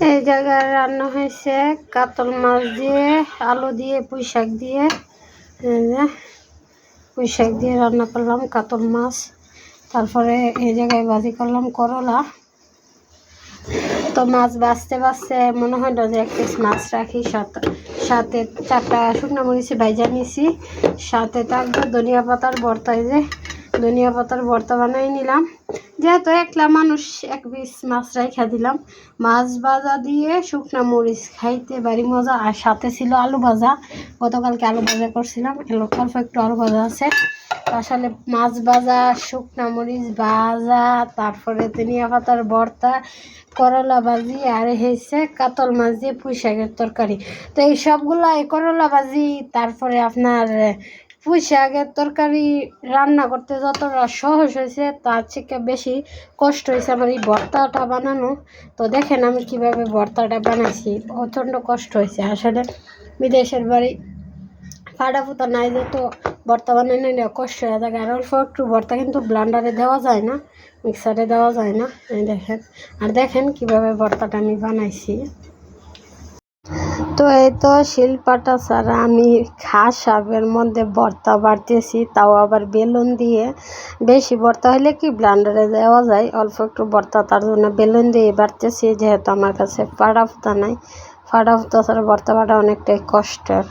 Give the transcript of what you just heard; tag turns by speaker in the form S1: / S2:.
S1: এই জায়গায় রান্না হয়েছে কাতল মাছ দিয়ে, আলু দিয়ে, পুঁই শাক দিয়ে। পুঁই শাক দিয়ে রান্না করলাম কাতল মাছ। তারপরে এই জায়গায় ভাজি করলাম করলা। তো মাছ বাছতে বাছতে মনে হলো যে এক পিস মাছ রাখি, সাথে 4টা শুকনো মরিচ ভাজা নিয়েছি, সাথে থাকবে ধনিয়া পাতার ভর্তা। এই যে ধনিয়া পাতার ভর্তা বানাই নিলাম, যেহেতু একলা মানুষ এক পিস মাছ রাইখা দিলাম। মাছ ভাজা দিয়ে শুকনো মরিচ খাইতে ভারী মজা। আর সাথে ছিল আলু ভাজা, গতকালকে আলু ভাজা করছিলাম, অল্প একটু আলু ভাজা আছে। আসলে মাছ ভাজা, শুকনো মরিচ ভাজা, তারপরে ধনিয়া পাতার ভর্তা, করলা ভাজি, আর হয়েছে কাতল মাছ দিয়ে পুঁই শাকের তরকারি। তো এই সবগুলো, এই করলা ভাজি, তারপরে আপনার পুঁই শাকের তরকারি রান্না করতে যতটা সহজ হয়েছে তার থেকে বেশি কষ্ট হয়েছে আমার এই ভর্তাটা বানানো। তো দেখেন আমি কিভাবে ভর্তাটা বানাইছি, প্রচণ্ড কষ্ট হয়েছে। আসলে বিদেশের বাড়ি ফাটা ফুটা নাই, যে তো ভর্তা বানানো নিলে কষ্ট হয়ে যায়। আর অল্প একটু ভর্তা কিন্তু ব্লান্ডারে দেওয়া যায় না, মিক্সারে দেওয়া যায় না। দেখেন, আর দেখেন কিভাবে ভর্তাটা আমি বানাইছি। তো এই তো শিলপাটা ছাড়া আমি ঘাস শাকের মধ্যে ভর্তা বাড়তেছি, তাও আবার বেলুন দিয়ে। বেশি ভর্তা হলে কি ব্লান্ডারে দেওয়া যায়, অল্প একটু ভর্তা, তার জন্য বেলুন দিয়ে বাড়তেছি, যেহেতু আমার কাছে ফাটা ফুটা নাই। ফাটা ফুটা ছাড়া ভর্তা বাটা অনেকটাই কষ্টের।